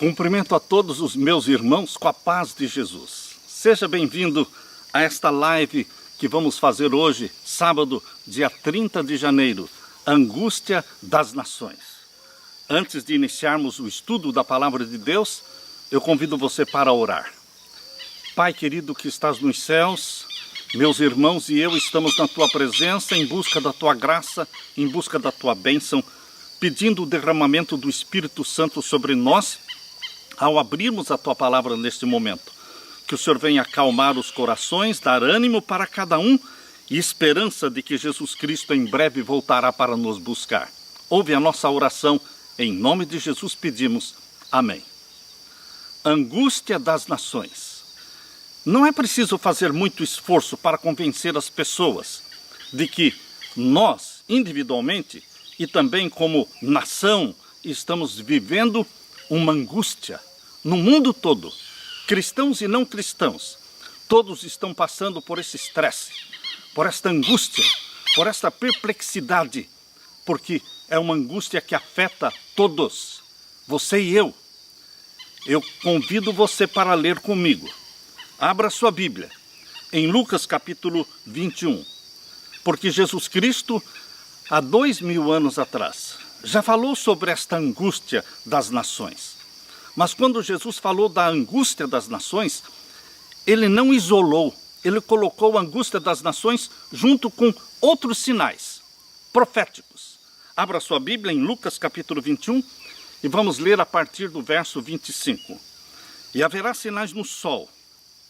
Cumprimento a todos os meus irmãos com a paz de Jesus. Seja bem-vindo a esta live que vamos fazer hoje, sábado, dia 30 de janeiro, Angústia das Nações. Antes de iniciarmos o estudo da Palavra de Deus, eu convido você para orar. Pai querido que estás nos céus, meus irmãos e eu estamos na Tua presença em busca da Tua graça, em busca da Tua bênção, pedindo o derramamento do Espírito Santo sobre nós, ao abrirmos a Tua Palavra neste momento. Que o Senhor venha acalmar os corações, dar ânimo para cada um e esperança de que Jesus Cristo em breve voltará para nos buscar. Ouve a nossa oração, em nome de Jesus pedimos. Amém. Angústia das nações. Não é preciso fazer muito esforço para convencer as pessoas de que nós, individualmente, e também como nação, estamos vivendo uma angústia no mundo todo. Cristãos e não cristãos, todos estão passando por esse estresse, por esta angústia, por esta perplexidade, porque é uma angústia que afeta todos, você e eu. Eu convido você para ler comigo. Abra sua Bíblia em Lucas capítulo 21, porque Jesus Cristo, há 2000 anos atrás, já falou sobre esta angústia das nações. Mas quando Jesus falou da angústia das nações, ele não isolou, ele colocou a angústia das nações junto com outros sinais proféticos. Abra sua Bíblia em Lucas capítulo 21 e vamos ler a partir do verso 25. E haverá sinais no sol,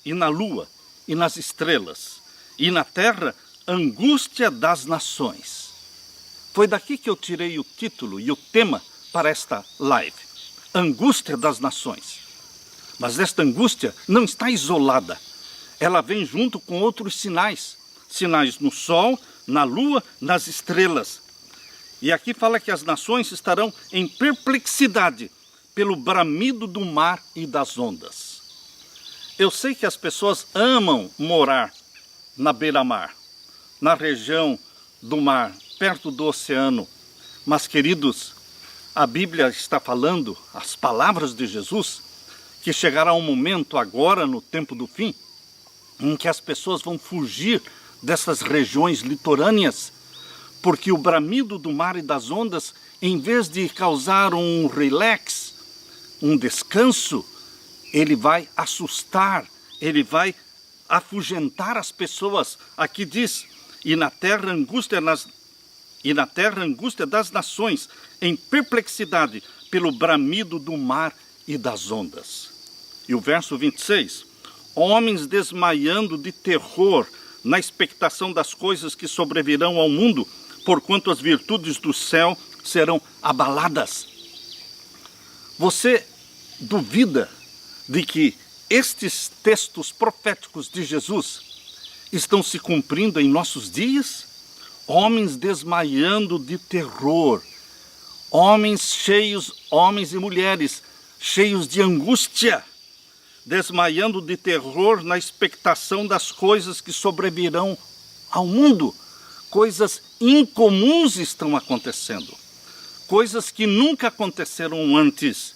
e na lua, e nas estrelas, e na terra, angústia das nações. Foi daqui que eu tirei o título e o tema para esta live. Angústia das nações. Mas esta angústia não está isolada. Ela vem junto com outros sinais. Sinais no sol, na lua, nas estrelas. E aqui fala que as nações estarão em perplexidade pelo bramido do mar e das ondas. Eu sei que as pessoas amam morar na beira-mar, na região do mar, perto do oceano. Mas, queridos, a Bíblia está falando, as palavras de Jesus, que chegará um momento agora, no tempo do fim, em que as pessoas vão fugir dessas regiões litorâneas, porque o bramido do mar e das ondas, em vez de causar um relax, um descanso, ele vai assustar, ele vai afugentar as pessoas. Aqui diz, e na terra angústia das nações, em perplexidade pelo bramido do mar e das ondas. E o verso 26, homens desmaiando de terror na expectação das coisas que sobrevirão ao mundo, porquanto as virtudes do céu serão abaladas. Você duvida de que estes textos proféticos de Jesus estão se cumprindo em nossos dias? Homens desmaiando de terror, homens e mulheres cheios de angústia, desmaiando de terror na expectação das coisas que sobrevirão ao mundo. Coisas incomuns estão acontecendo, coisas que nunca aconteceram antes,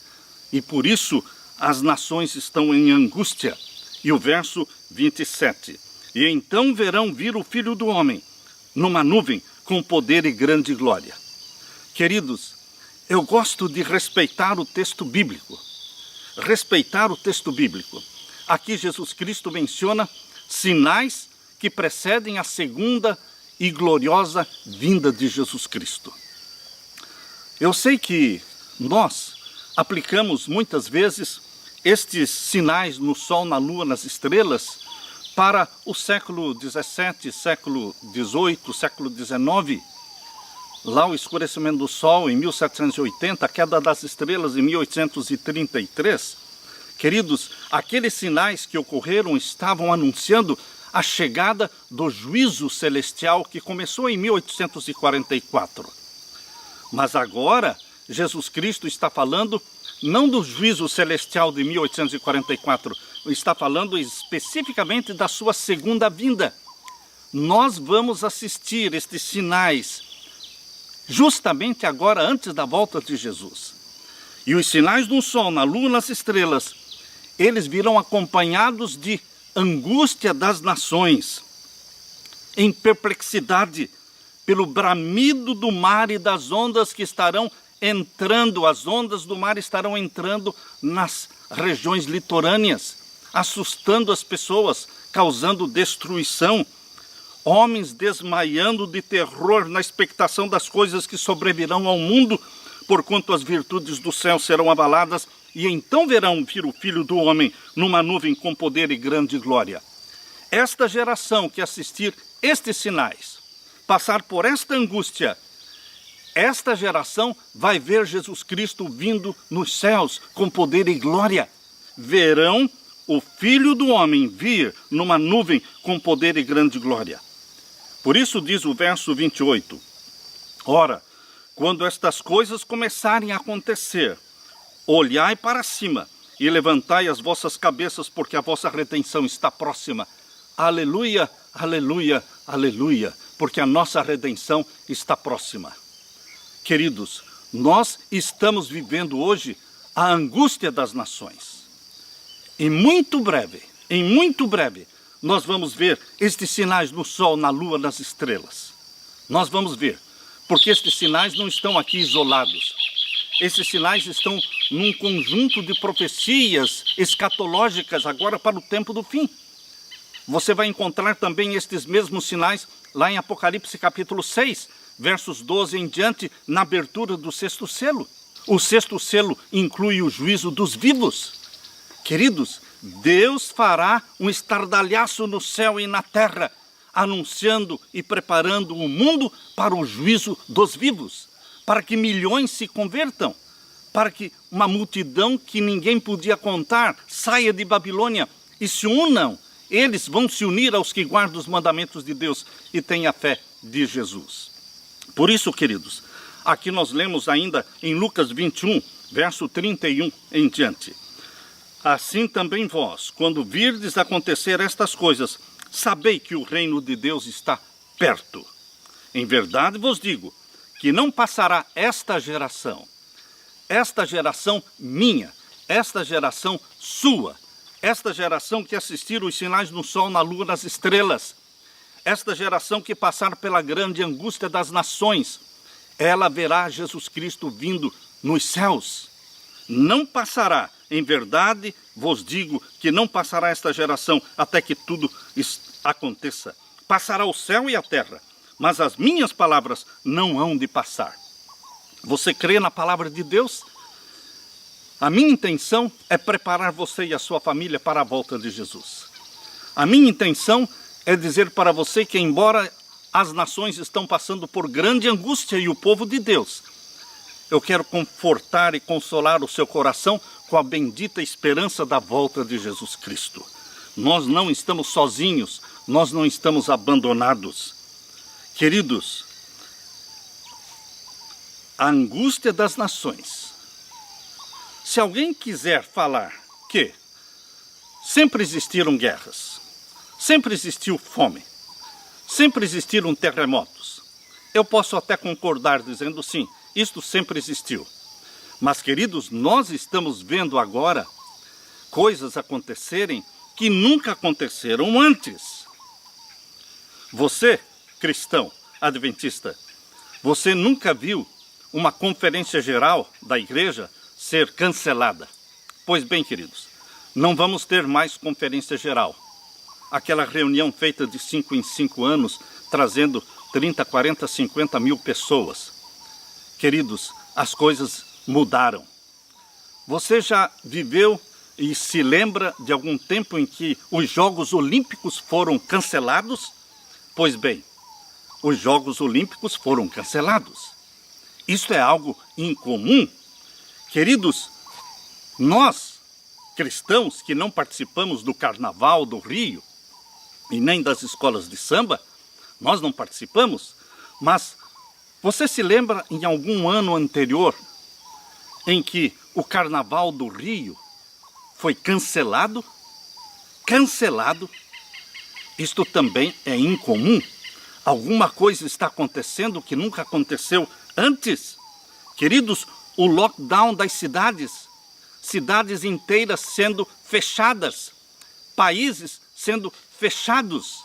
e por isso as nações estão em angústia. E o verso 27, e então verão vir o Filho do Homem numa nuvem com poder e grande glória. Queridos, eu gosto de respeitar o texto bíblico. Respeitar o texto bíblico. Aqui Jesus Cristo menciona sinais que precedem a segunda e gloriosa vinda de Jesus Cristo. Eu sei que nós aplicamos muitas vezes estes sinais no sol, na lua, nas estrelas, para o século XVII, século XVIII, século XIX, lá o escurecimento do sol em 1780, a queda das estrelas em 1833. Queridos, aqueles sinais que ocorreram estavam anunciando a chegada do juízo celestial que começou em 1844. Mas agora, Jesus Cristo está falando não do juízo celestial de 1844, está falando especificamente da sua segunda vinda. Nós vamos assistir estes sinais justamente agora, antes da volta de Jesus. E os sinais no sol, na lua, nas estrelas, eles virão acompanhados de angústia das nações, em perplexidade, pelo bramido do mar e das ondas que estarão entrando, as ondas do mar estarão entrando nas regiões litorâneas, assustando as pessoas, causando destruição, homens desmaiando de terror na expectação das coisas que sobrevirão ao mundo, porquanto as virtudes do céu serão abaladas, e então verão vir o Filho do Homem numa nuvem com poder e grande glória. Esta geração que assistir estes sinais, passar por esta angústia, esta geração vai ver Jesus Cristo vindo nos céus com poder e glória. Verão o Filho do Homem vir numa nuvem com poder e grande glória. Por isso diz o verso 28, ora, quando estas coisas começarem a acontecer, olhai para cima e levantai as vossas cabeças, porque a vossa redenção está próxima. Aleluia, aleluia, aleluia, porque a nossa redenção está próxima. Queridos, nós estamos vivendo hoje a angústia das nações. Em muito breve, nós vamos ver estes sinais no sol, na lua, nas estrelas. Nós vamos ver, porque estes sinais não estão aqui isolados. Esses sinais estão num conjunto de profecias escatológicas agora para o tempo do fim. Você vai encontrar também estes mesmos sinais lá em Apocalipse capítulo 6, versos 12 em diante, na abertura do sexto selo. O sexto selo inclui o juízo dos vivos. Queridos, Deus fará um estardalhaço no céu e na terra, anunciando e preparando o mundo para o juízo dos vivos, para que milhões se convertam, para que uma multidão que ninguém podia contar saia de Babilônia e se unam. Eles vão se unir aos que guardam os mandamentos de Deus e têm a fé de Jesus. Por isso, queridos, aqui nós lemos ainda em Lucas 21, verso 31 em diante. Assim também vós, quando virdes acontecer estas coisas, sabei que o reino de Deus está perto. Em verdade vos digo, que não passará esta geração minha, esta geração sua, esta geração que assistir os sinais no sol, na lua, nas estrelas, esta geração que passar pela grande angústia das nações, ela verá Jesus Cristo vindo nos céus. Não passará, em verdade vos digo que não passará esta geração até que tudo aconteça. Passará o céu e a terra, mas as minhas palavras não hão de passar. Você crê na palavra de Deus? A minha intenção é preparar você e a sua família para a volta de Jesus. A minha intenção é dizer para você que, embora as nações estão passando por grande angústia e o povo de Deus, eu quero confortar e consolar o seu coração com a bendita esperança da volta de Jesus Cristo. Nós não estamos sozinhos, nós não estamos abandonados. Queridos, a angústia das nações. Se alguém quiser falar que sempre existiram guerras, sempre existiu fome, sempre existiram terremotos, eu posso até concordar dizendo sim, isto sempre existiu. Mas, queridos, nós estamos vendo agora coisas acontecerem que nunca aconteceram antes. Você, cristão, adventista, você nunca viu uma conferência geral da igreja ser cancelada? Pois bem, queridos, não vamos ter mais conferência geral. Aquela reunião feita de 5 em 5 anos, trazendo 30, 40, 50 mil pessoas. Queridos, as coisas mudaram. Você já viveu e se lembra de algum tempo em que os Jogos Olímpicos foram cancelados? Pois bem, os Jogos Olímpicos foram cancelados. Isso é algo incomum. Queridos, nós, cristãos que não participamos do Carnaval do Rio e nem das escolas de samba, nós não participamos, mas você se lembra em algum ano anterior em que o Carnaval do Rio foi cancelado? Cancelado. Isto também é incomum. Alguma coisa está acontecendo que nunca aconteceu antes. Queridos, o lockdown das cidades, cidades inteiras sendo fechadas, países sendo fechados.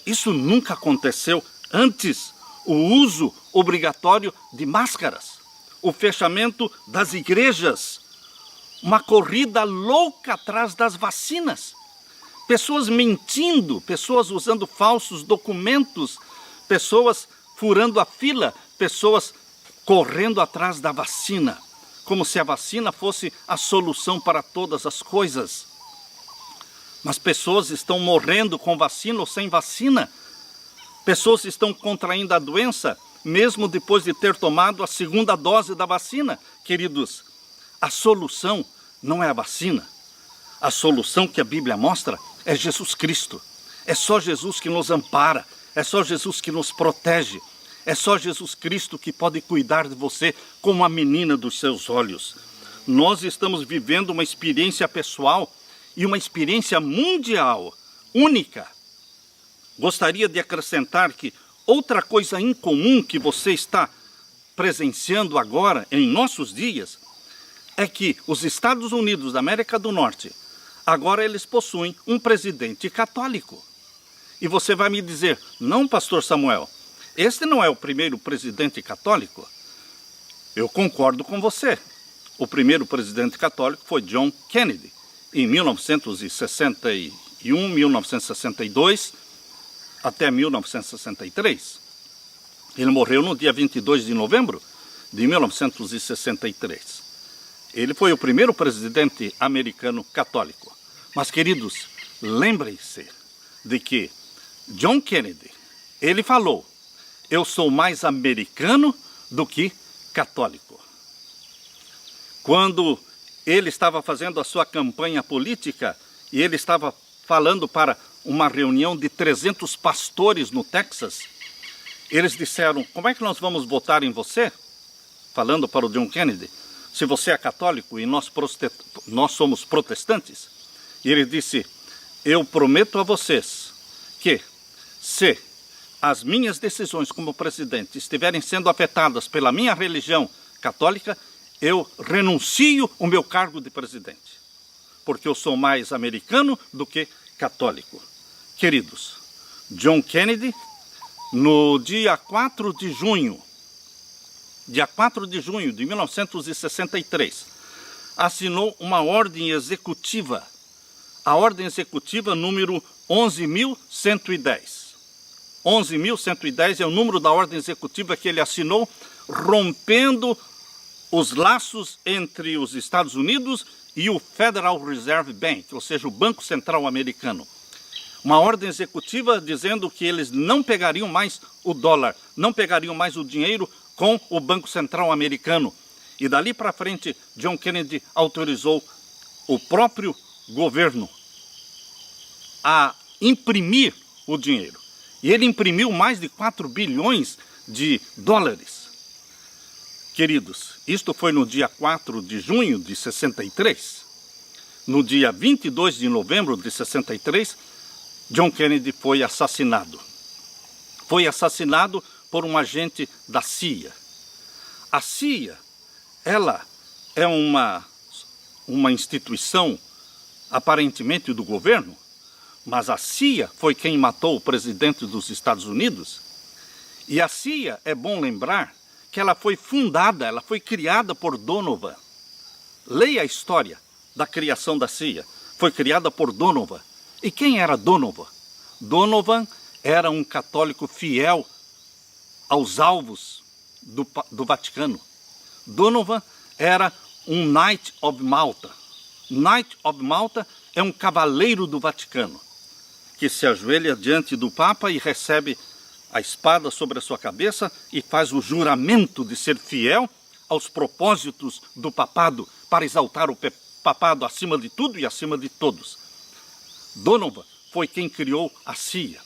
Isso nunca aconteceu antes. O uso obrigatório de máscaras, o fechamento das igrejas, uma corrida louca atrás das vacinas, pessoas mentindo, pessoas usando falsos documentos, pessoas furando a fila, pessoas correndo atrás da vacina, como se a vacina fosse a solução para todas as coisas. Mas pessoas estão morrendo com vacina ou sem vacina. Pessoas estão contraindo a doença, mesmo depois de ter tomado a segunda dose da vacina. Queridos, a solução não é a vacina. A solução que a Bíblia mostra é Jesus Cristo. É só Jesus que nos ampara, é só Jesus que nos protege. É só Jesus Cristo que pode cuidar de você como a menina dos seus olhos. Nós estamos vivendo uma experiência pessoal e uma experiência mundial, única. Gostaria de acrescentar que outra coisa incomum que você está presenciando agora, em nossos dias, é que os Estados Unidos da América do Norte, agora eles possuem um presidente católico. E você vai me dizer, não, pastor Samuel, este não é o primeiro presidente católico? Eu concordo com você. O primeiro presidente católico foi John Kennedy, em 1961, 1962, até 1963. Ele morreu no dia 22 de novembro de 1963. Ele foi o primeiro presidente americano católico. Mas, queridos, lembrem-se de que John Kennedy, ele falou, eu sou mais americano do que católico. Quando ele estava fazendo a sua campanha política e ele estava falando para uma reunião de 300 pastores no Texas, eles disseram, como é que nós vamos votar em você? Falando para o John Kennedy, se você é católico e nós somos protestantes. E ele disse, eu prometo a vocês que se as minhas decisões como presidente estiverem sendo afetadas pela minha religião católica, eu renuncio o meu cargo de presidente, porque eu sou mais americano do que católico. Queridos, John Kennedy, no dia 4 de junho de 1963, assinou uma ordem executiva, a ordem executiva número 11.110. 11.110 é o número da ordem executiva que ele assinou, rompendo os laços entre os Estados Unidos e o Federal Reserve Bank, ou seja, o Banco Central Americano. Uma ordem executiva dizendo que eles não pegariam mais o dólar, não pegariam mais o dinheiro com o Banco Central Americano. E dali para frente, John Kennedy autorizou o próprio governo a imprimir o dinheiro. E ele imprimiu mais de 4 bilhões de dólares. Queridos, isto foi no dia 4 de junho de 63. No dia 22 de novembro de 63, John Kennedy foi assassinado. Foi assassinado por um agente da CIA. A CIA, ela é uma instituição aparentemente do governo, mas a CIA foi quem matou o presidente dos Estados Unidos. E a CIA, é bom lembrar, que ela foi fundada, ela foi criada por Donovan. Leia a história da criação da CIA. Foi criada por Donovan. E quem era Donovan? Donovan era um católico fiel aos alvos do Vaticano. Donovan era um Knight of Malta. Knight of Malta é um cavaleiro do Vaticano, que se ajoelha diante do Papa e recebe a espada sobre a sua cabeça e faz o juramento de ser fiel aos propósitos do papado, para exaltar o papado acima de tudo e acima de todos. Donovan foi quem criou a CIA.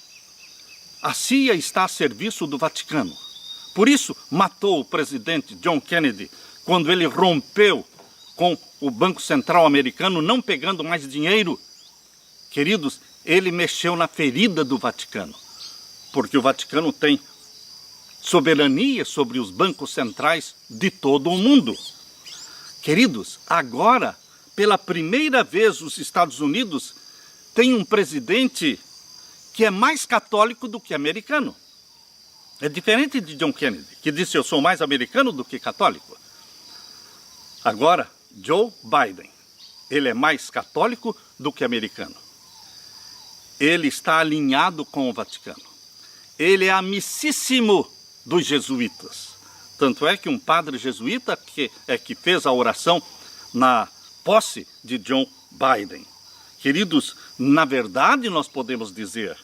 A CIA está a serviço do Vaticano. Por isso, matou o presidente John Kennedy quando ele rompeu com o Banco Central Americano, não pegando mais dinheiro. Queridos, ele mexeu na ferida do Vaticano, porque o Vaticano tem soberania sobre os bancos centrais de todo o mundo. Queridos, agora, pela primeira vez, os Estados Unidos têm um presidente que é mais católico do que americano. É diferente de John Kennedy, que disse: eu sou mais americano do que católico. Agora, Joe Biden, ele é mais católico do que americano. Ele está alinhado com o Vaticano. Ele é amicíssimo dos jesuítas. Tanto é que um padre jesuíta que fez a oração na posse de Joe Biden. Queridos, na verdade nós podemos dizer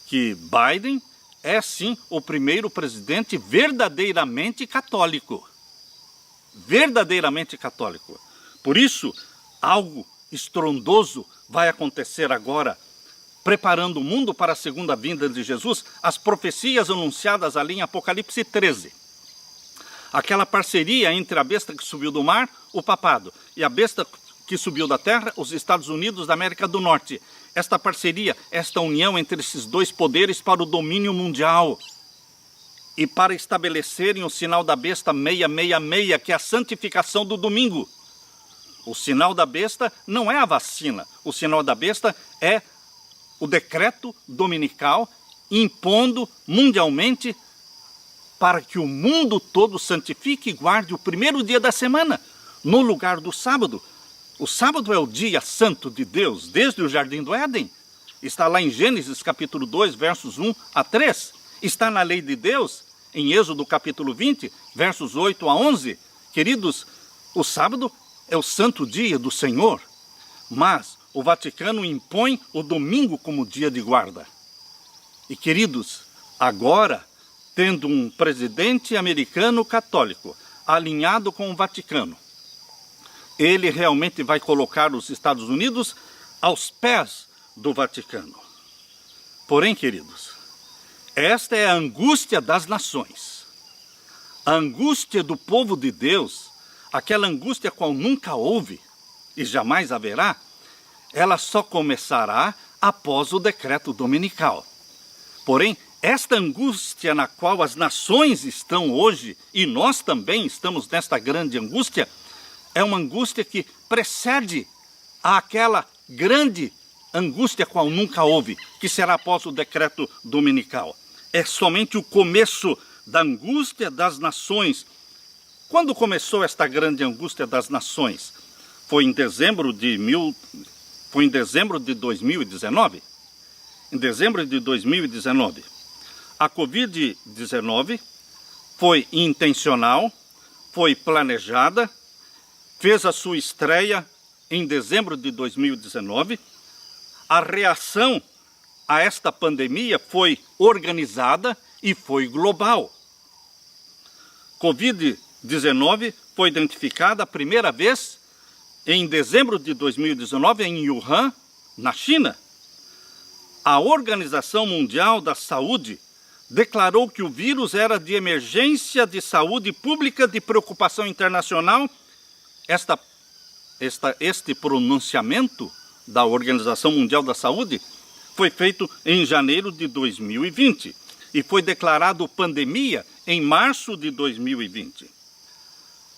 que Biden é sim o primeiro presidente verdadeiramente católico. Verdadeiramente católico. Por isso, algo estrondoso vai acontecer agora, preparando o mundo para a segunda vinda de Jesus, as profecias anunciadas ali em Apocalipse 13. Aquela parceria entre a besta que subiu do mar, o papado, e a besta que subiu da terra, os Estados Unidos da América do Norte. Esta parceria, esta união entre esses dois poderes para o domínio mundial e para estabelecerem o sinal da besta 666, que é a santificação do domingo. O sinal da besta não é a vacina, o sinal da besta é o decreto dominical impondo mundialmente para que o mundo todo santifique e guarde o primeiro dia da semana, no lugar do sábado. O sábado é o dia santo de Deus, desde o Jardim do Éden. Está lá em Gênesis capítulo 2, versos 1 a 3. Está na lei de Deus, em Êxodo capítulo 20, versos 8 a 11. Queridos, o sábado é o santo dia do Senhor, mas o Vaticano impõe o domingo como dia de guarda. E queridos, agora, tendo um presidente americano católico alinhado com o Vaticano, ele realmente vai colocar os Estados Unidos aos pés do Vaticano. Porém, queridos, esta é a angústia das nações. A angústia do povo de Deus, aquela angústia qual nunca houve e jamais haverá, ela só começará após o decreto dominical. Porém, esta angústia na qual as nações estão hoje, e nós também estamos nesta grande angústia, é uma angústia que precede àquela grande angústia qual nunca houve, que será após o decreto dominical. É somente o começo da angústia das nações. Quando começou esta grande angústia das nações? Foi em dezembro de 2019. Em dezembro de 2019. A Covid-19 foi intencional, foi planejada, fez a sua estreia em dezembro de 2019. A reação a esta pandemia foi organizada e foi global. Covid-19 foi identificada a primeira vez em dezembro de 2019 em Wuhan, na China. A Organização Mundial da Saúde declarou que o vírus era de emergência de saúde pública de preocupação internacional. Este pronunciamento da Organização Mundial da Saúde foi feito em janeiro de 2020 e foi declarado pandemia em março de 2020.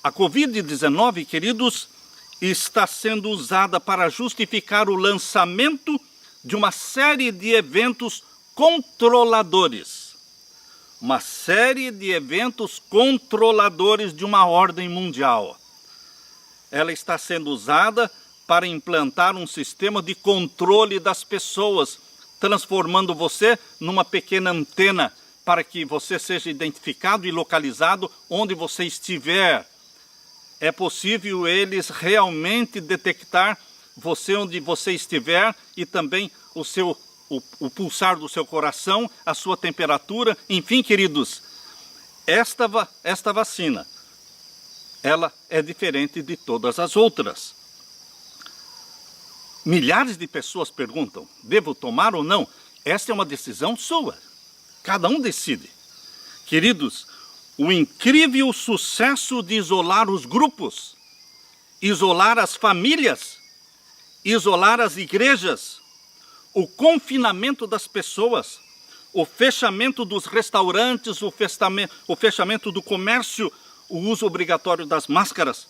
A Covid-19, queridos, está sendo usada para justificar o lançamento de uma série de eventos controladores. Uma série de eventos controladores de uma ordem mundial. Ela está sendo usada para implantar um sistema de controle das pessoas, transformando você numa pequena antena para que você seja identificado e localizado onde você estiver. É possível eles realmente detectar você onde você estiver e também o pulsar do seu coração, a sua temperatura. Enfim, queridos, esta vacina, ela é diferente de todas as outras. Milhares de pessoas perguntam, devo tomar ou não? Esta é uma decisão sua. Cada um decide. Queridos, o incrível sucesso de isolar os grupos, isolar as famílias, isolar as igrejas, o confinamento das pessoas, o fechamento dos restaurantes, o fechamento do comércio, o uso obrigatório das máscaras,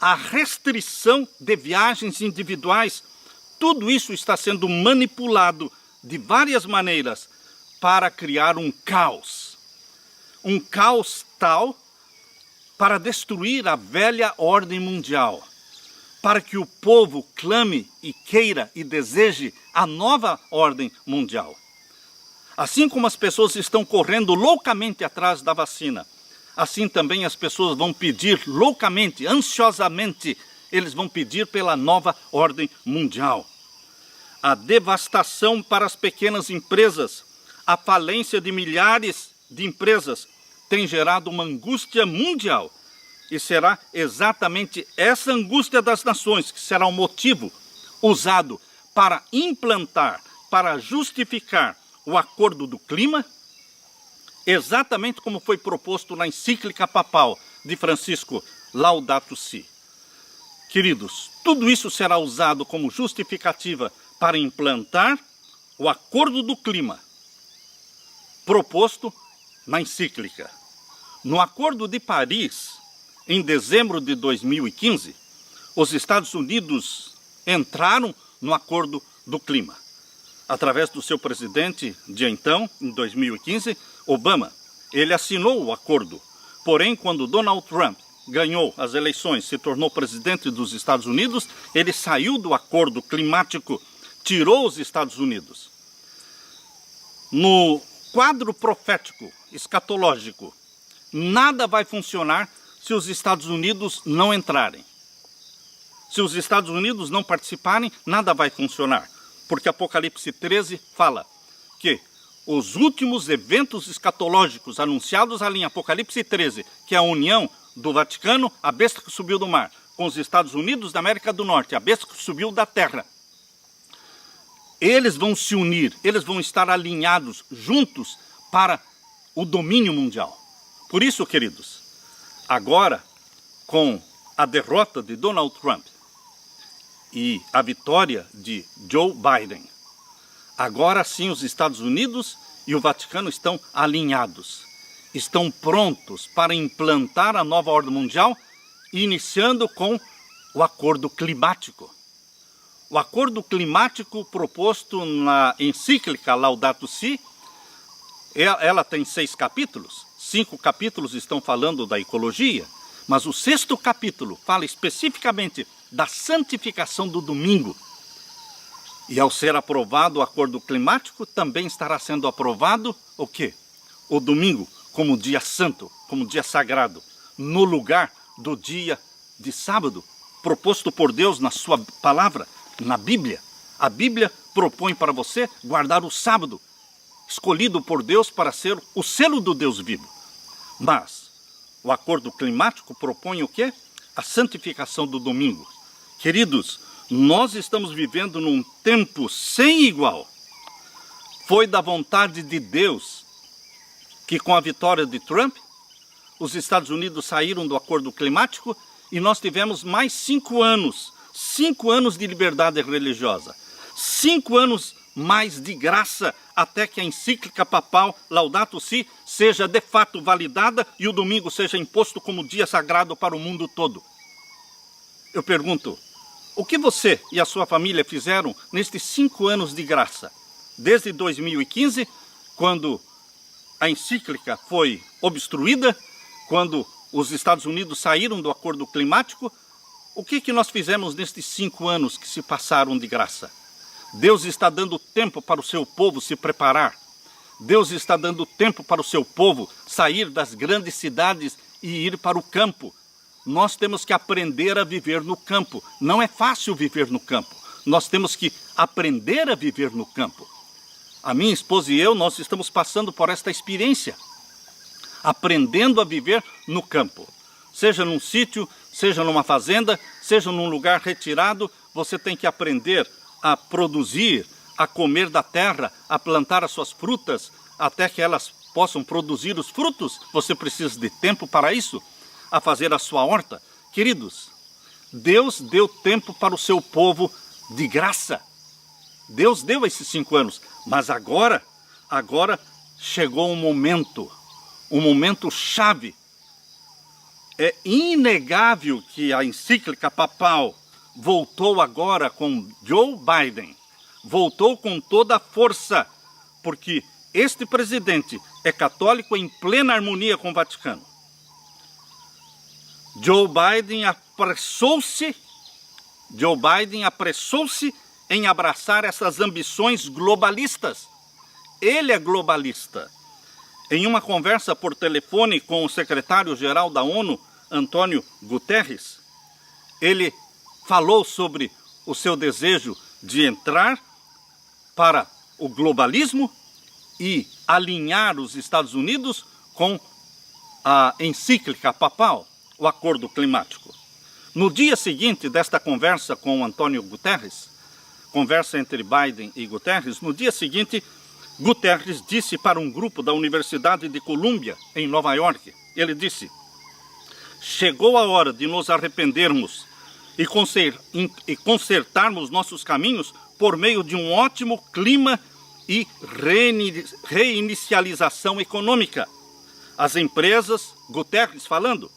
a restrição de viagens individuais, tudo isso está sendo manipulado de várias maneiras para criar um caos tal para destruir a velha ordem mundial, para que o povo clame e queira e deseje a nova ordem mundial. Assim como as pessoas estão correndo loucamente atrás da vacina, assim também as pessoas vão pedir loucamente, ansiosamente, eles vão pedir pela nova ordem mundial. A devastação para as pequenas empresas, a falência de milhares de empresas tem gerado uma angústia mundial. E será exatamente essa angústia das nações que será o motivo usado para implantar, para justificar o acordo do clima, exatamente como foi proposto na encíclica papal de Francisco Laudato Si. Queridos, tudo isso será usado como justificativa para implantar o acordo do clima proposto na encíclica. No Acordo de Paris, em dezembro de 2015, os Estados Unidos entraram no acordo do clima. Através do seu presidente de então, em 2015, Obama, ele assinou o acordo. Porém, quando Donald Trump ganhou as eleições, se tornou presidente dos Estados Unidos, ele saiu do acordo climático, tirou os Estados Unidos. No quadro profético, escatológico, nada vai funcionar se os Estados Unidos não entrarem. Se os Estados Unidos não participarem, nada vai funcionar. Porque Apocalipse 13 fala que os últimos eventos escatológicos anunciados ali em Apocalipse 13, que é a união do Vaticano, a besta que subiu do mar, com os Estados Unidos da América do Norte, a besta que subiu da terra, eles vão se unir, eles vão estar alinhados juntos para o domínio mundial. Por isso, queridos, agora, com a derrota de Donald Trump e a vitória de Joe Biden, agora sim os Estados Unidos e o Vaticano estão alinhados, estão prontos para implantar a nova ordem mundial, iniciando com o acordo climático. O acordo climático proposto na encíclica Laudato Si, ela tem 6 capítulos, 5 capítulos estão falando da ecologia, mas o 6º capítulo fala especificamente da santificação do domingo. E ao ser aprovado o acordo climático, também estará sendo aprovado o quê? O domingo como dia santo, como dia sagrado, no lugar do dia de sábado, proposto por Deus na sua palavra, na Bíblia. A Bíblia propõe para você guardar o sábado, escolhido por Deus para ser o selo do Deus vivo. Mas o acordo climático propõe o quê? A santificação do domingo. Queridos, nós estamos vivendo num tempo sem igual. Foi da vontade de Deus que com a vitória de Trump, os Estados Unidos saíram do acordo climático e nós tivemos mais 5 anos. 5 anos de liberdade religiosa. 5 anos mais de graça até que a encíclica papal Laudato Si seja de fato validada e o domingo seja imposto como dia sagrado para o mundo todo. Eu pergunto, o que você e a sua família fizeram nestes 5 anos de graça? Desde 2015, quando a encíclica foi obstruída, quando os Estados Unidos saíram do acordo climático, o que nós fizemos nestes 5 anos que se passaram de graça? Deus está dando tempo para o seu povo se preparar. Deus está dando tempo para o seu povo sair das grandes cidades e ir para o campo. Nós temos que aprender a viver no campo. Não é fácil viver no campo. Nós temos que aprender a viver no campo. A minha esposa e eu, nós estamos passando por esta experiência. Aprendendo a viver no campo. Seja num sítio, seja numa fazenda, seja num lugar retirado, você tem que aprender a produzir, a comer da terra, a plantar as suas frutas, até que elas possam produzir os frutos. Você precisa de tempo para isso, a fazer a sua horta. Queridos, Deus deu tempo para o seu povo de graça. Deus deu esses 5 anos, mas agora chegou um momento chave. É inegável que a encíclica papal voltou agora com Joe Biden, voltou com toda a força, porque este presidente é católico em plena harmonia com o Vaticano. Joe Biden apressou-se em abraçar essas ambições globalistas. Ele é globalista. Em uma conversa por telefone com o secretário-geral da ONU, Antônio Guterres, ele falou sobre o seu desejo de entrar para o globalismo e alinhar os Estados Unidos com a encíclica papal, o Acordo Climático. No dia seguinte desta conversa com Antônio Guterres, conversa entre Biden e Guterres, no dia seguinte, Guterres disse para um grupo da Universidade de Colômbia, em Nova York, ele disse: chegou a hora de nos arrependermos e consertarmos nossos caminhos por meio de um ótimo clima e reinicialização econômica. As empresas, Guterres falando,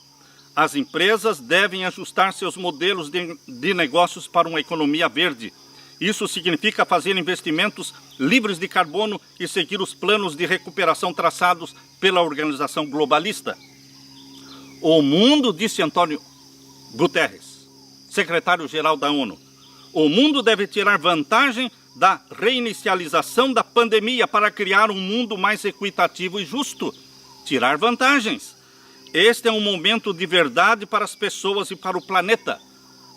as empresas devem ajustar seus modelos de negócios para uma economia verde. Isso significa fazer investimentos livres de carbono e seguir os planos de recuperação traçados pela organização globalista. O mundo, disse Antônio Guterres, secretário-geral da ONU, o mundo deve tirar vantagem da reinicialização da pandemia para criar um mundo mais equitativo e justo. Tirar vantagens. Este é um momento de verdade para as pessoas e para o planeta.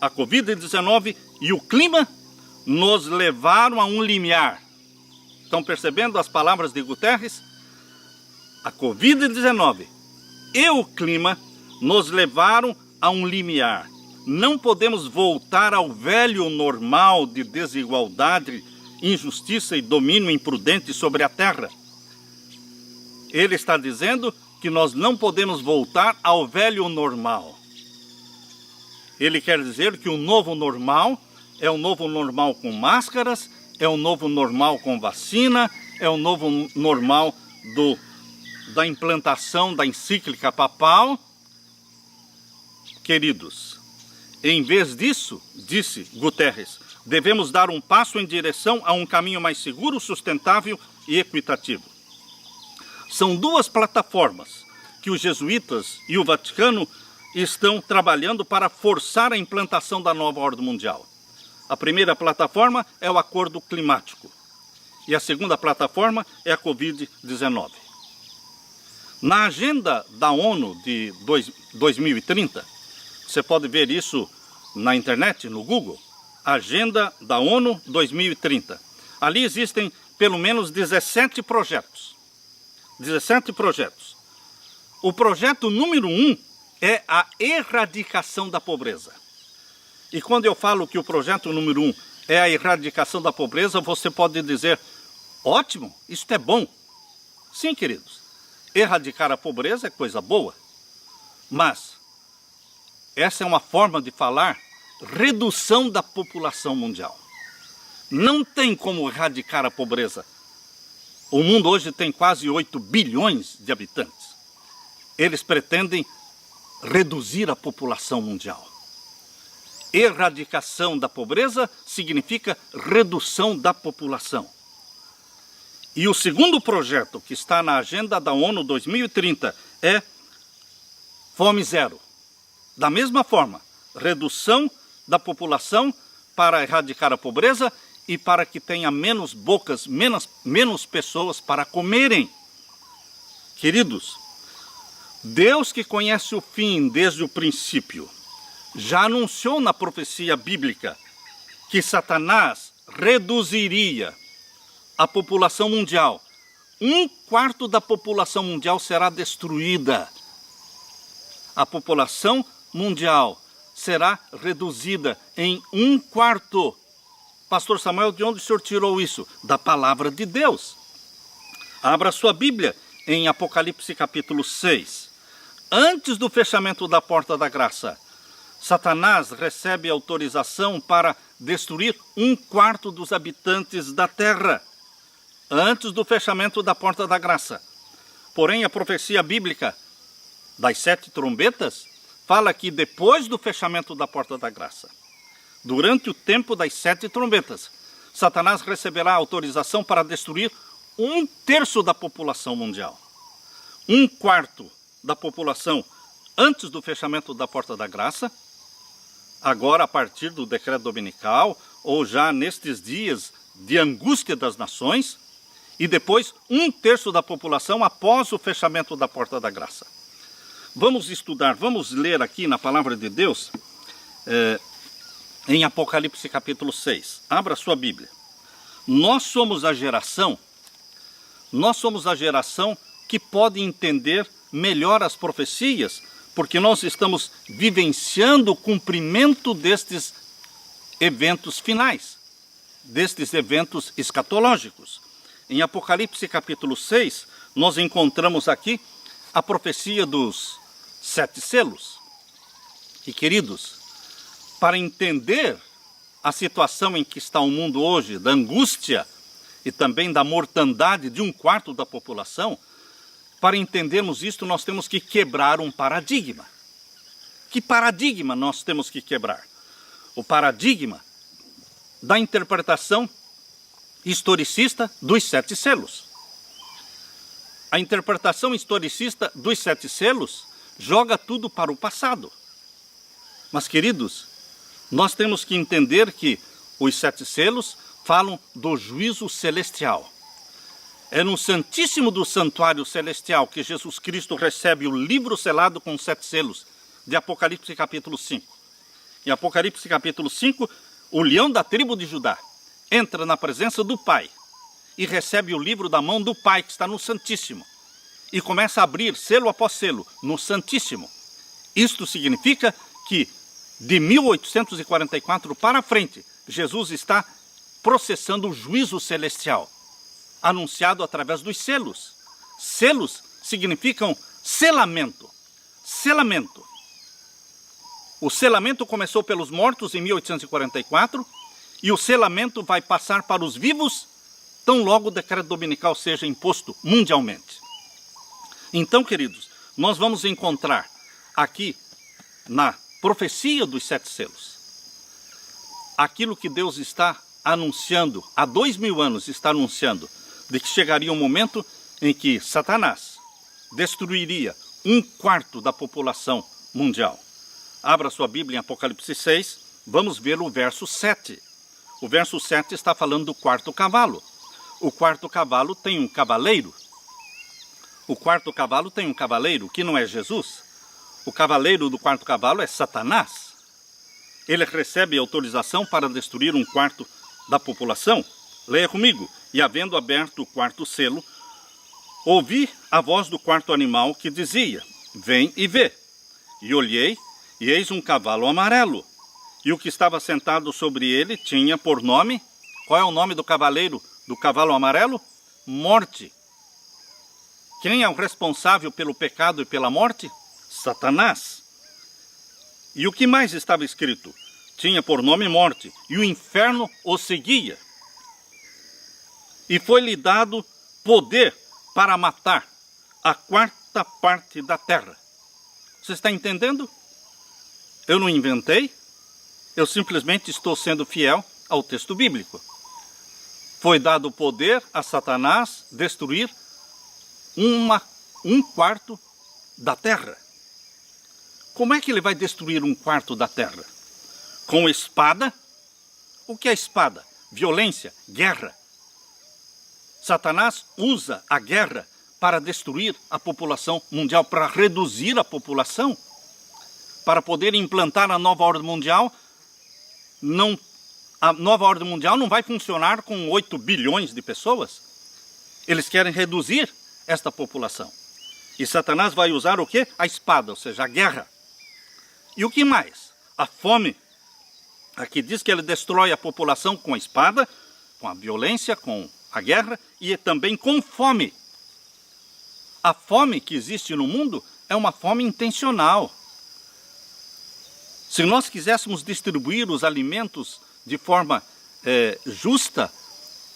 A Covid-19 e o clima nos levaram a um limiar. Estão percebendo as palavras de Guterres? A Covid-19 e o clima nos levaram a um limiar. Não podemos voltar ao velho normal de desigualdade, injustiça e domínio imprudente sobre a Terra. Ele está dizendo que nós não podemos voltar ao velho normal. Ele quer dizer que o novo normal é o novo normal com máscaras, é o novo normal com vacina, é o novo normal da implantação da encíclica papal. Queridos, em vez disso, disse Guterres, devemos dar um passo em direção a um caminho mais seguro, sustentável e equitativo. São duas plataformas que os jesuítas e o Vaticano estão trabalhando para forçar a implantação da nova ordem mundial. A primeira plataforma é o Acordo Climático e a segunda plataforma é a Covid-19. Na agenda da ONU de 2030, você pode ver isso na internet, no Google, Agenda da ONU 2030. Ali existem pelo menos 17 projetos. 17 projetos. O projeto número 1 é a erradicação da pobreza. E quando eu falo que o projeto número 1 é a erradicação da pobreza, você pode dizer, ótimo, isso é bom. Sim, queridos, erradicar a pobreza é coisa boa. Mas essa é uma forma de falar redução da população mundial. Não tem como erradicar a pobreza. O mundo hoje tem quase 8 bilhões de habitantes. Eles pretendem reduzir a população mundial. Erradicação da pobreza significa redução da população. E o segundo projeto que está na agenda da ONU 2030 é Fome Zero. Da mesma forma, redução da população para erradicar a pobreza e para que tenha menos bocas, menos pessoas para comerem. Queridos, Deus que conhece o fim desde o princípio, já anunciou na profecia bíblica que Satanás reduziria a população mundial. 1/4 da população mundial será destruída. A população mundial será reduzida em 1/4. Pastor Samuel, de onde o senhor tirou isso? Da palavra de Deus. Abra sua Bíblia em Apocalipse capítulo 6. Antes do fechamento da porta da graça, Satanás recebe autorização para destruir 1/4 dos habitantes da terra. antes do fechamento da porta da graça. Porém, a profecia bíblica das 7 trombetas fala que depois do fechamento da porta da graça, durante o tempo das 7 trombetas, Satanás receberá autorização para destruir 1/3 da população mundial. 1/4 da população antes do fechamento da porta da graça, agora a partir do decreto dominical, ou já nestes dias de angústia das nações, e depois 1/3 da população após o fechamento da porta da graça. Vamos estudar, vamos ler aqui na palavra de Deus, em Apocalipse capítulo 6. Abra sua Bíblia. Nós somos a geração que pode entender melhor as profecias, porque nós estamos vivenciando o cumprimento destes eventos finais, destes eventos escatológicos. Em Apocalipse capítulo 6, nós encontramos aqui a profecia dos 7 selos. E queridos, para entender a situação em que está o mundo hoje, da angústia e também da mortandade de 1/4 da população, para entendermos isto, nós temos que quebrar um paradigma. Que paradigma nós temos que quebrar? O paradigma da interpretação historicista dos 7 selos. A interpretação historicista dos 7 selos joga tudo para o passado. Mas, queridos, nós temos que entender que os 7 selos falam do juízo celestial. É no Santíssimo do Santuário Celestial que Jesus Cristo recebe o livro selado com 7 selos, de Apocalipse capítulo 5. Em Apocalipse capítulo 5, o leão da tribo de Judá entra na presença do Pai e recebe o livro da mão do Pai, que está no Santíssimo, e começa a abrir selo após selo no Santíssimo. Isto significa que de 1844 para frente, Jesus está processando o juízo celestial, anunciado através dos selos. Selos significam selamento. Selamento. O selamento começou pelos mortos em 1844 e o selamento vai passar para os vivos tão logo o decreto dominical seja imposto mundialmente. Então, queridos, nós vamos encontrar aqui na profecia dos 7 selos aquilo que Deus está anunciando, há 2000 anos está anunciando, de que chegaria um momento em que Satanás destruiria 1/4 da população mundial. Abra sua Bíblia em Apocalipse 6, vamos ver o verso 7. O verso 7 está falando do 4º cavalo. O 4º cavalo tem um cavaleiro. O 4º cavalo tem um cavaleiro, que não é Jesus. O cavaleiro do 4º cavalo é Satanás. Ele recebe autorização para destruir 1/4 da população. Leia comigo. E havendo aberto o 4º selo, ouvi a voz do 4º animal que dizia: vem e vê. E olhei, e eis um cavalo amarelo. E o que estava sentado sobre ele tinha por nome... Qual é o nome do cavaleiro do cavalo amarelo? Morte. Quem é o responsável pelo pecado e pela morte? Satanás. E o que mais estava escrito? Tinha por nome morte, e o inferno o seguia. E foi-lhe dado poder para matar a 4ª parte da terra. Você está entendendo? Eu não inventei, eu simplesmente estou sendo fiel ao texto bíblico. Foi dado poder a Satanás destruir 1/4 da terra. Como é que ele vai destruir 1/4 da terra? Com espada? O que é espada? Violência, guerra. Satanás usa a guerra para destruir a população mundial, para reduzir a população, para poder implantar a nova ordem mundial. A nova ordem mundial não vai funcionar com 8 bilhões de pessoas. Eles querem reduzir esta população. E Satanás vai usar o quê? A espada, ou seja, a guerra. E o que mais? A fome. Aqui diz que ele destrói a população com a espada, com a violência, com a guerra e também com fome. A fome que existe no mundo é uma fome intencional. Se nós quiséssemos distribuir os alimentos de forma justa,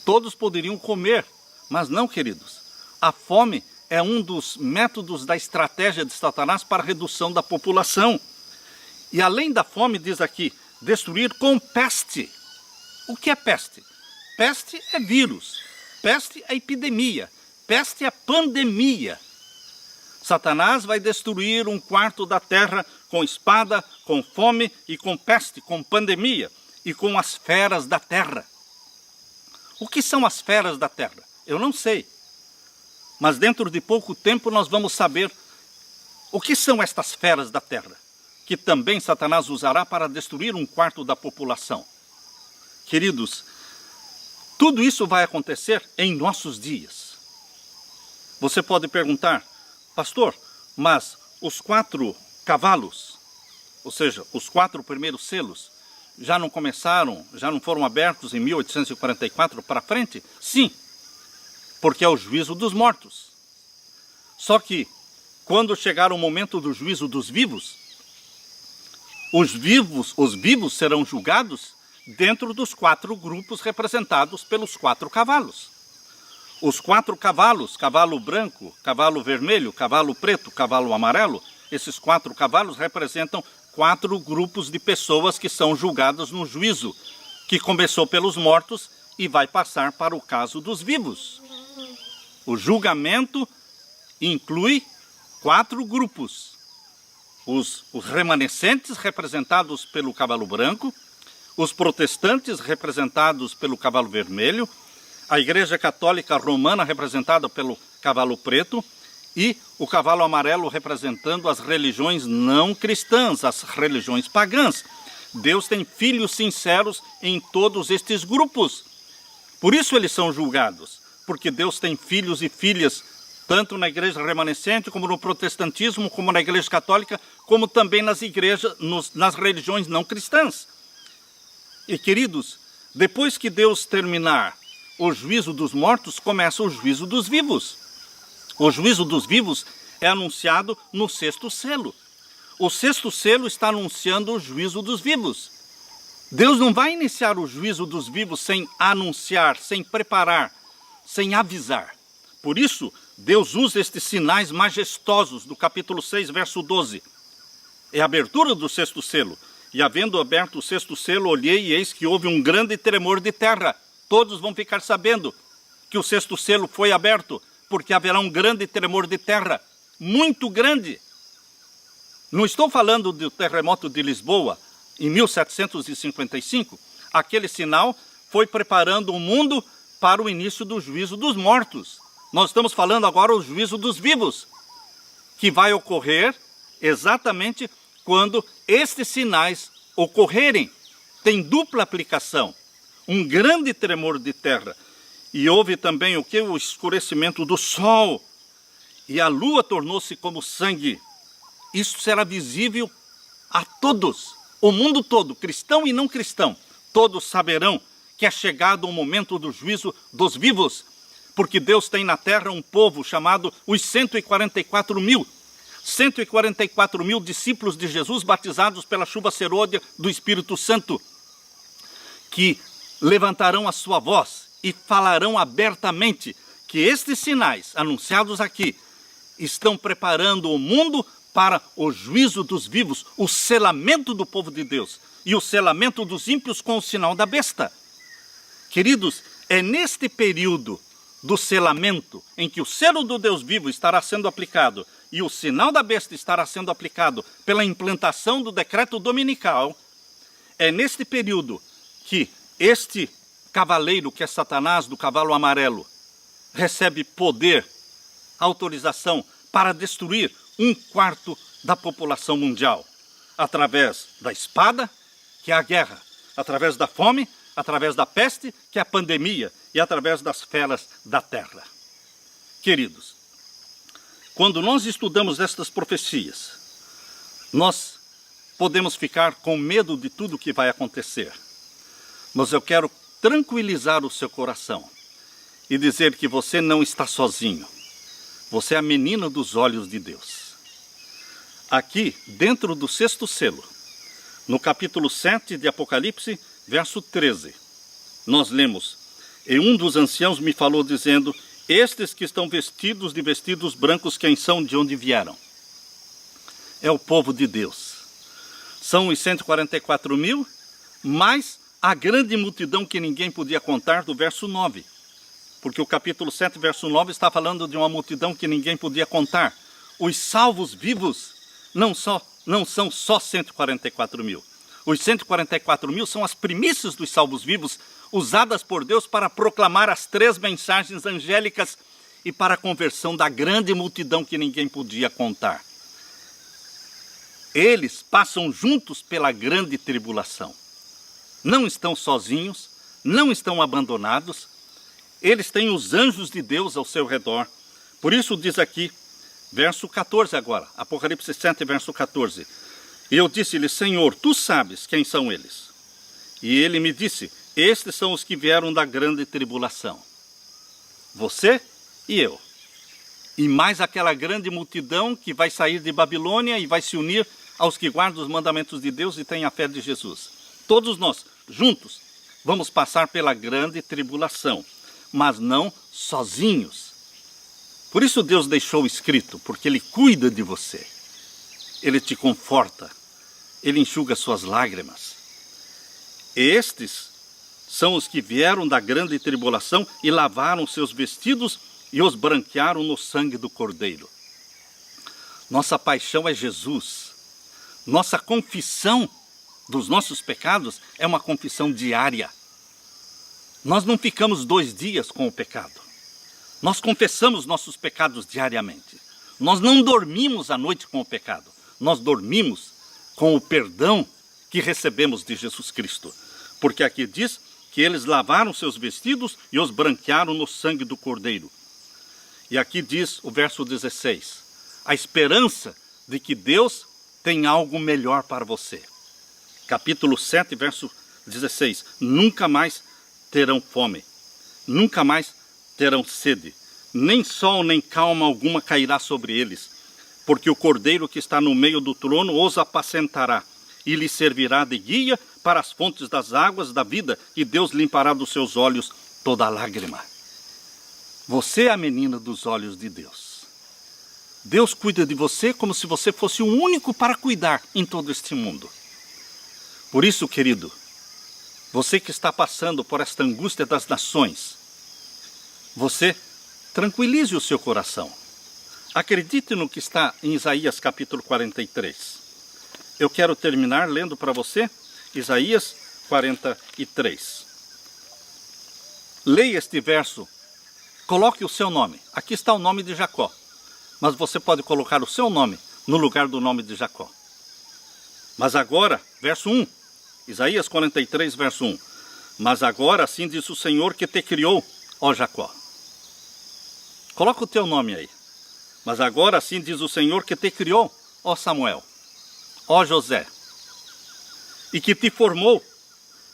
todos poderiam comer. Mas não, queridos. A fome é um dos métodos da estratégia de Satanás para a redução da população. E além da fome, diz aqui, destruir com peste. O que é peste? Peste é vírus. Peste é epidemia. Peste é pandemia. Satanás vai destruir 1/4 da terra com espada, com fome e com peste, com pandemia e com as feras da terra. O que são as feras da terra? Eu não sei. Mas dentro de pouco tempo nós vamos saber o que são estas feras da terra, que também Satanás usará para destruir 1/4 da população. Queridos, tudo isso vai acontecer em nossos dias. Você pode perguntar, pastor, mas os 4 cavalos, ou seja, os 4 primeiros selos, já não começaram, já não foram abertos em 1844 para frente? Sim, porque é o juízo dos mortos. Só que, quando chegar o momento do juízo dos vivos, os vivos serão julgados dentro dos 4 grupos representados pelos 4 cavalos. Os 4 cavalos, cavalo branco, cavalo vermelho, cavalo preto, cavalo amarelo, esses 4 cavalos representam 4 grupos de pessoas que são julgadas no juízo, que começou pelos mortos e vai passar para o caso dos vivos. O julgamento inclui 4 grupos. Os remanescentes, representados pelo cavalo branco, os protestantes, representados pelo cavalo vermelho, a Igreja Católica Romana, representada pelo cavalo preto, e o cavalo amarelo, representando as religiões não cristãs, as religiões pagãs. Deus tem filhos sinceros em todos estes grupos. Por isso eles são julgados, porque Deus tem filhos e filhas, tanto na igreja remanescente, como no protestantismo, como na igreja católica, como também nas igrejas, nas religiões não cristãs. E queridos, depois que Deus terminar o juízo dos mortos, começa o juízo dos vivos. O juízo dos vivos é anunciado no 6º selo. O 6º selo está anunciando o juízo dos vivos. Deus não vai iniciar o juízo dos vivos sem anunciar, sem preparar, sem avisar. Por isso, Deus usa estes sinais majestosos do capítulo 6, verso 12. É a abertura do 6º selo. E havendo aberto o 6º selo, olhei e eis que houve um grande tremor de terra. Todos vão ficar sabendo que o 6º selo foi aberto, porque haverá um grande tremor de terra, muito grande. Não estou falando do terremoto de Lisboa, em 1755. Aquele sinal foi preparando o mundo para o início do juízo dos mortos. Nós estamos falando agora do juízo dos vivos, que vai ocorrer exatamente quando estes sinais ocorrerem. Tem dupla aplicação, um grande tremor de terra. E houve também o que? O escurecimento do sol. E a lua tornou-se como sangue. Isso será visível a todos, o mundo todo, cristão e não cristão. Todos saberão que é chegado o momento do juízo dos vivos, porque Deus tem na terra um povo chamado os 144 mil. 144 mil discípulos de Jesus batizados pela chuva serôdia do Espírito Santo, que levantarão a sua voz e falarão abertamente que estes sinais anunciados aqui estão preparando o mundo para o juízo dos vivos, o selamento do povo de Deus e o selamento dos ímpios com o sinal da besta. Queridos, é neste período do selamento em que o selo do Deus vivo estará sendo aplicado e o sinal da besta estará sendo aplicado pela implantação do decreto dominical, é neste período que este cavaleiro, que é Satanás, do cavalo amarelo, recebe poder, autorização para destruir 1/4 da população mundial, através da espada, que é a guerra, através da fome, através da peste, que é a pandemia, e através das feras da terra. Queridos, quando nós estudamos estas profecias, nós podemos ficar com medo de tudo que vai acontecer, mas eu quero tranquilizar o seu coração e dizer que você não está sozinho. Você é a menina dos olhos de Deus. Aqui, dentro do 6º selo, no capítulo 7 de Apocalipse, verso 13, nós lemos: E um dos anciãos me falou dizendo: Estes que estão vestidos de vestidos brancos, quem são, de onde vieram? É o povo de Deus. São os 144 mil, mais a grande multidão que ninguém podia contar, do verso 9. Porque o capítulo 7, verso 9, está falando de uma multidão que ninguém podia contar. Os salvos vivos não são só 144 mil. Os 144 mil são as primícias dos salvos vivos, usadas por Deus para proclamar as 3 mensagens angélicas e para a conversão da grande multidão que ninguém podia contar. Eles passam juntos pela grande tribulação. Não estão sozinhos, não estão abandonados. Eles têm os anjos de Deus ao seu redor. Por isso diz aqui, verso 14 agora, Apocalipse 7, verso 14. E eu disse-lhe, Senhor, tu sabes quem são eles. E ele me disse, estes são os que vieram da grande tribulação. Você e eu. E mais aquela grande multidão que vai sair de Babilônia e vai se unir aos que guardam os mandamentos de Deus e têm a fé de Jesus. Todos nós, juntos, vamos passar pela grande tribulação, mas não sozinhos. Por isso Deus deixou escrito, porque Ele cuida de você. Ele te conforta, Ele enxuga suas lágrimas. Estes são os que vieram da grande tribulação e lavaram seus vestidos e os branquearam no sangue do Cordeiro. Nossa paixão é Jesus. Nossa confissão dos nossos pecados é uma confissão diária. Nós não ficamos 2 dias com o pecado. Nós confessamos nossos pecados diariamente. Nós não dormimos à noite com o pecado. Nós dormimos com o perdão que recebemos de Jesus Cristo. Porque aqui diz que eles lavaram seus vestidos e os branquearam no sangue do Cordeiro. E aqui diz o verso 16, a esperança de que Deus tem algo melhor para você. Capítulo 7, verso 16, nunca mais terão fome, nunca mais terão sede, nem sol nem calma alguma cairá sobre eles, porque o Cordeiro que está no meio do trono os apacentará e lhes servirá de guia para as fontes das águas da vida, e Deus limpará dos seus olhos toda lágrima. Você é a menina dos olhos de Deus. Deus cuida de você como se você fosse o único para cuidar em todo este mundo. Por isso, querido, você que está passando por esta angústia das nações, você tranquilize o seu coração. Acredite no que está em Isaías capítulo 43. Eu quero terminar lendo para você Isaías 43. Leia este verso, coloque o seu nome. Aqui está o nome de Jacó, mas você pode colocar o seu nome no lugar do nome de Jacó. Mas agora, verso 1, Isaías 43, verso 1. Mas agora assim diz o Senhor que te criou, ó Jacó. Coloca o teu nome aí. Mas agora assim diz o Senhor que te criou, ó Samuel, ó José, e que te formou.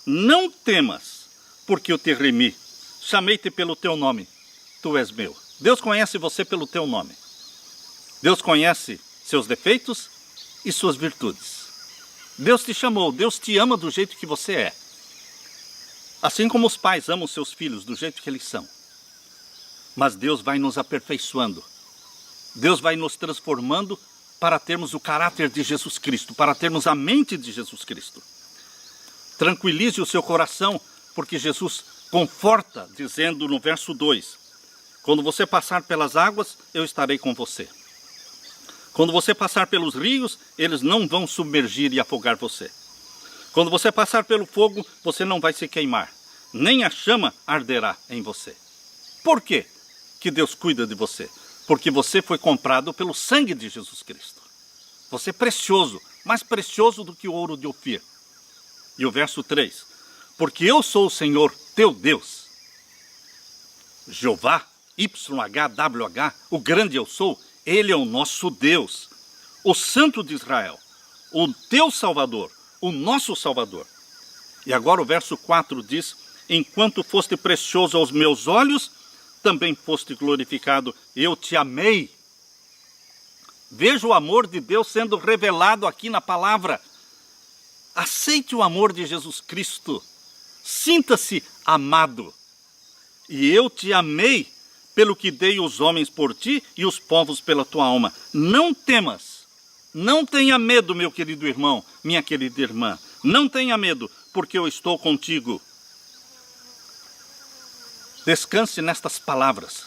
Não temas, porque eu te remi. Chamei-te pelo teu nome, tu és meu. Deus conhece você pelo teu nome. Deus conhece seus defeitos e suas virtudes. Deus te chamou, Deus te ama do jeito que você é. Assim como os pais amam seus filhos do jeito que eles são. Mas Deus vai nos aperfeiçoando. Deus vai nos transformando para termos o caráter de Jesus Cristo, para termos a mente de Jesus Cristo. Tranquilize o seu coração, porque Jesus conforta, dizendo no verso 2, quando você passar pelas águas, eu estarei com você. Quando você passar pelos rios, eles não vão submergir e afogar você. Quando você passar pelo fogo, você não vai se queimar, nem a chama arderá em você. Por quê que Deus cuida de você? Porque você foi comprado pelo sangue de Jesus Cristo. Você é precioso, mais precioso do que o ouro de Ofir. E o verso 3, porque eu sou o Senhor teu Deus, Jeová, YHWH, o grande eu sou, Ele é o nosso Deus, o Santo de Israel, o teu Salvador, o nosso Salvador. E agora o verso 4 diz, enquanto foste precioso aos meus olhos, também foste glorificado, eu te amei. Veja o amor de Deus sendo revelado aqui na palavra. Aceite o amor de Jesus Cristo. Sinta-se amado. E eu te amei pelo que dei os homens por ti e os povos pela tua alma. Não temas, não tenha medo, meu querido irmão, minha querida irmã. Não tenha medo, porque eu estou contigo. Descanse nestas palavras,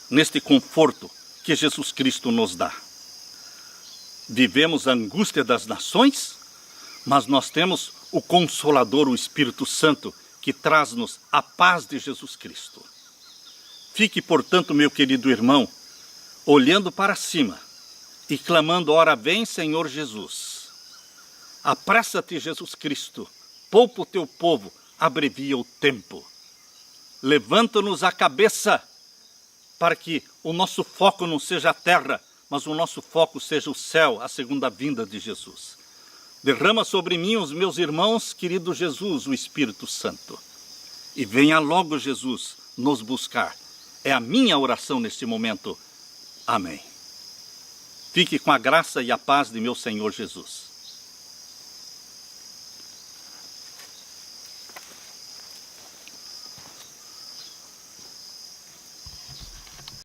neste conforto que Jesus Cristo nos dá. Vivemos a angústia das nações, mas nós temos o Consolador, o Espírito Santo, que traz-nos a paz de Jesus Cristo. Fique, portanto, meu querido irmão, olhando para cima e clamando: ora vem, Senhor Jesus. Apressa-te, Jesus Cristo, poupa o teu povo, abrevia o tempo. Levanta-nos a cabeça para que o nosso foco não seja a terra, mas o nosso foco seja o céu, a segunda vinda de Jesus. Derrama sobre mim, os meus irmãos, querido Jesus, o Espírito Santo. E venha logo, Jesus, nos buscar. É a minha oração neste momento. Amém. Fique com a graça e a paz de meu Senhor Jesus.